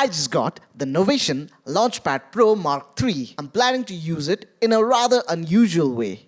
I just got the Novation Launchpad Pro Mk3. I'm planning to use it in a rather unusual way.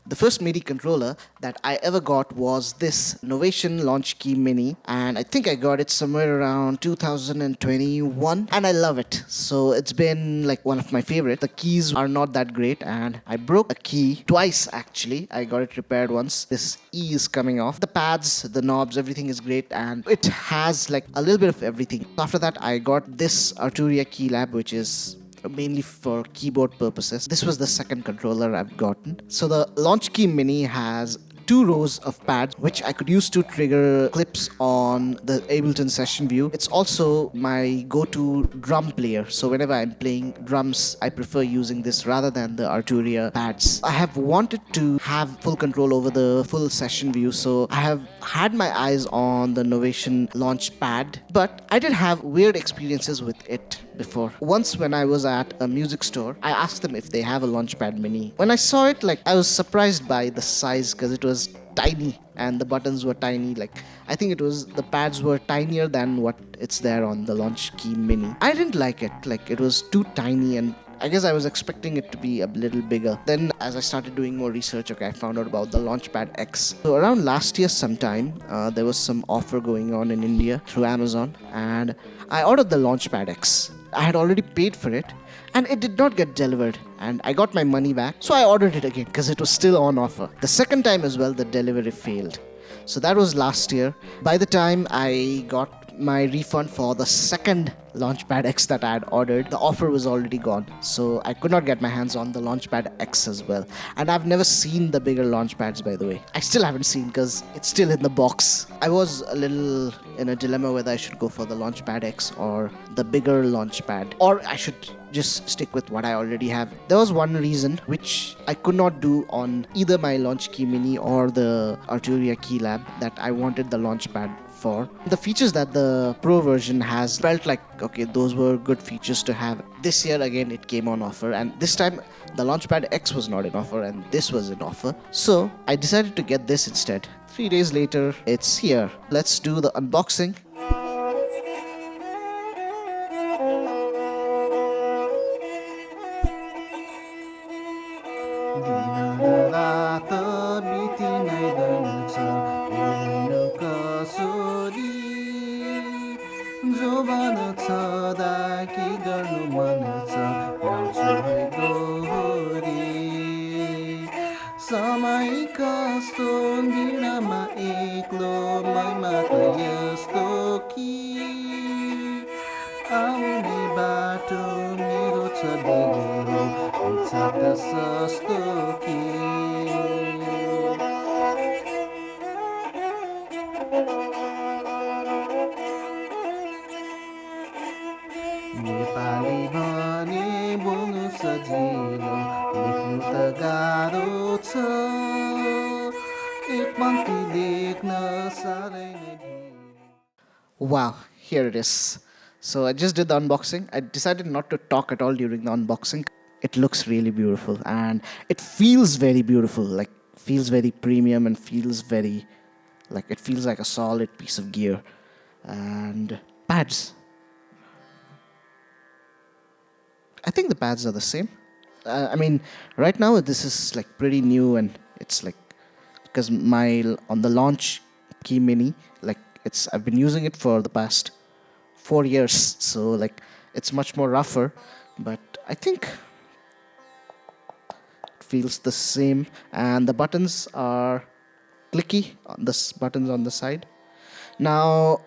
The first MIDI controller that I ever got was this Novation Launchpad Mini, and I think I got it somewhere around 2021, and I love it. So it's been like one of my favorite. The keys are not that great, and I broke a key twice actually. I got it repaired once. This E is coming off. The pads, the knobs, everything is great, and it has like a little bit of everything. After that, I got this Arturia Key Lab, which is mainly for keyboard purposes. This was the second controller I've gotten. So the Launchpad Mini has 2 rows of pads which I could use to trigger clips on the Ableton session view. It's also my go-to drum player. So whenever I'm playing drums, I prefer using this rather than the Arturia pads. I have wanted to have full control over the full session view, so I have had my eyes on the Novation Launchpad, but I did have weird experiences with it before. Once when I was at a music store, I asked them if they have a Launchpad Mini. When I saw it, I was surprised by the size because it was tiny and the buttons were tiny. I think the pads were tinier than what it's there on the Launchpad Mini. I didn't like it. It was too tiny, and I guess I was expecting it to be a little bigger. Then as I started doing more research, I found out about the Launchpad X. So around last year sometime, there was some offer going on in India through Amazon, and I ordered the Launchpad X. I had already paid for it, and it did not get delivered, and I got my money back, so I ordered it again because it was still on offer. The second time as well, the delivery failed. So that was last year. By the time I got my refund for the second Launchpad X that I had ordered, the offer was already gone, so I could not get my hands on the Launchpad X as well. And I've never seen the bigger Launchpads, by the way. I still haven't seen because it's still in the box. I was a little in a dilemma whether I should go for the Launchpad X or the bigger Launchpad, or I should just stick with what I already have. There was one reason which I could not do on either my Launchpad Mini or the Arturia Key Lab that I wanted the Launchpad for. The features that the Pro version has felt like, okay, those were good features to have. This year again it came on offer, and this time the Launchpad X was not in offer and this was in offer. So I decided to get this instead. 3 days later, it's here. Let's do the unboxing. समय कस्तो बिनामा एक्लो मैमा त यस्तो कि आउने बाटो मेरो छ बेलो हुन्छ त सस्तो कि नेपाली भने बोल्नु सजिलो लेख्नु त गाह्रो छ एक पङ्क्ति लेख्न साह्रै नै ढिलो. Wow, here it is. So I just did the unboxing. I decided not to talk at all during the unboxing. It looks really beautiful and it feels very beautiful, feels very premium and feels very it feels like a solid piece of gear. And pads, I think the pads are the same. Right now this is pretty new, and it's because on the launch key mini, I've been using it for the past 4 years, so it's much more rougher, but I think it feels the same. And the buttons are clicky on this buttons on the side. Now,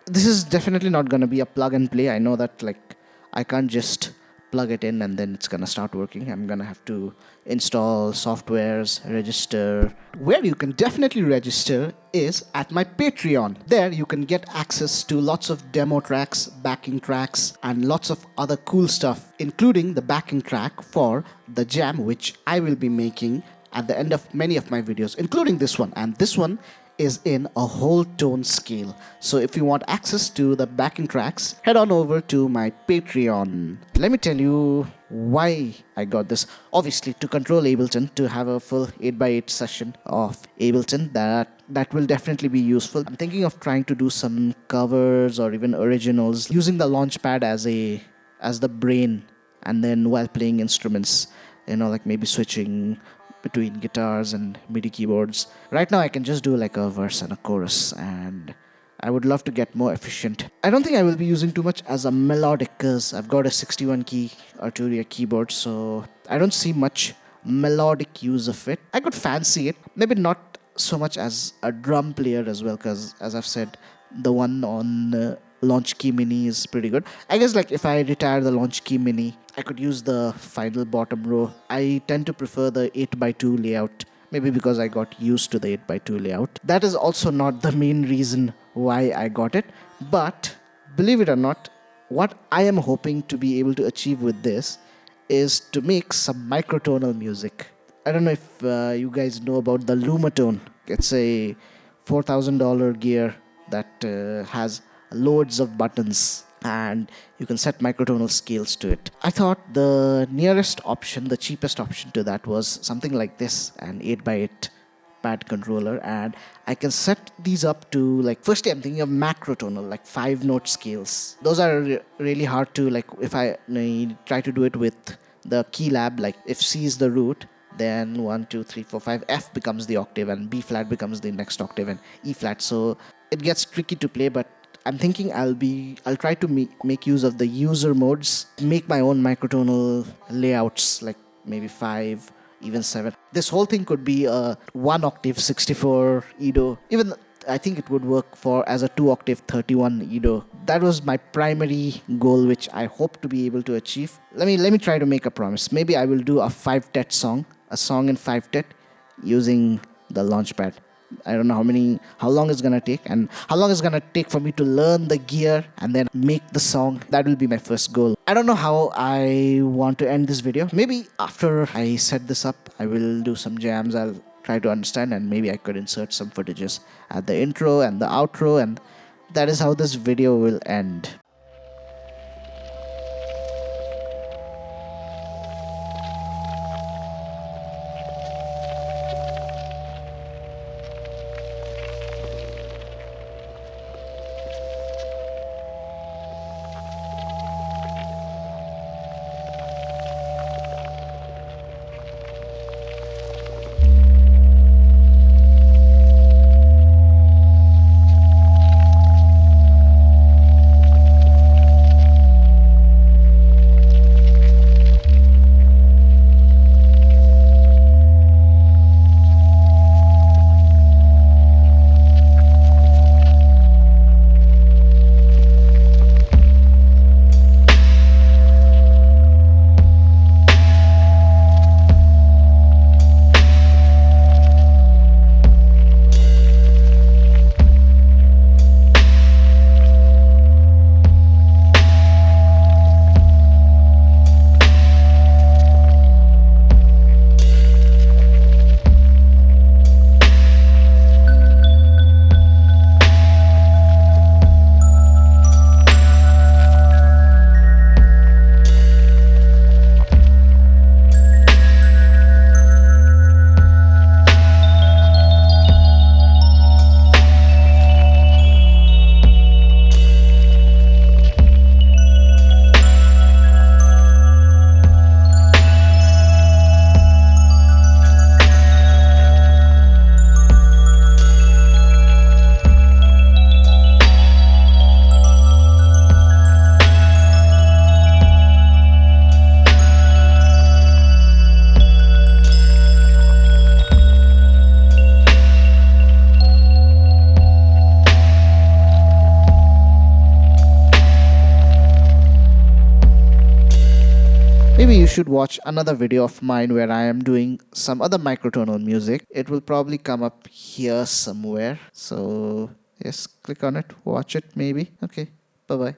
this is definitely not going to be a plug and play. I know that like I can't just plug it in and then it's going to start working. I'm going to have to install softwares, register. Where you can definitely register is at my Patreon. There you can get access to lots of demo tracks, backing tracks, and lots of other cool stuff, including the backing track for the jam, which I will be making at the end of many of my videos, including this one. And this one is in a whole tone scale. So if you want access to the backing tracks, head on over to my Patreon. Let me tell you why I got this. Obviously, to control Ableton, to have a full 8x8 session of Ableton, that will definitely be useful. I'm thinking of trying to do some covers or even originals using the Launchpad as the brain, and then while playing instruments, like maybe switching between guitars and MIDI keyboards. Right now I can just do like a verse and a chorus, and I would love to get more efficient. I don't think I will be using too much as a melodic because I've got a 61 key Arturia keyboard, so I don't see much melodic use of it. I could fancy it, maybe not so much as a drum player as well, because as I've said, the one on Launch Key Mini is pretty good. I guess like if I retire the Launch Key Mini, I could use the final bottom row. I tend to prefer the 8x2 layout, maybe because I got used to the 8x2 layout. That is also not the main reason why I got it, but believe it or not, what I am hoping to be able to achieve with this is to make some microtonal music. I don't know if you guys know about the Lumatone. It's a $4,000 gear that has loads of buttons, and you can set microtonal scales to it. I thought the nearest option, the cheapest option to that was something like this, an 8x8 pad controller, and I can set these up to like, firstly I'm thinking of macrotonal, like 5-note scales. Those are really hard to, like if I try to do it with the Keylab, like if C is the root, then 1, 2, 3, 4, 5, F becomes the octave and B flat becomes the next octave and E flat. So it gets tricky to play, but I'm thinking I'll try to make use of the user modes, make my own microtonal layouts, like maybe 5, even 7. This whole thing could be a 1 octave 64 Edo. Even I think it would work for as a 2 octave 31 Edo. That was my primary goal, which I hope to be able to achieve. Let me try to make a promise. Maybe I will do a 5-tet song, a song in 5-tet using the Launchpad. I don't know how long it's gonna take, and how long it's gonna take for me to learn the gear and then make the song. That will be my first goal. I don't know how I want to end this video. Maybe after I set this up, I will do some jams. I'll try to understand, and maybe I could insert some footages at the intro and the outro, and that is how this video will end. Maybe you should watch another video of mine where I am doing some other microtonal music. It will probably come up here somewhere. So yes, click on it, watch it maybe. Okay, bye bye.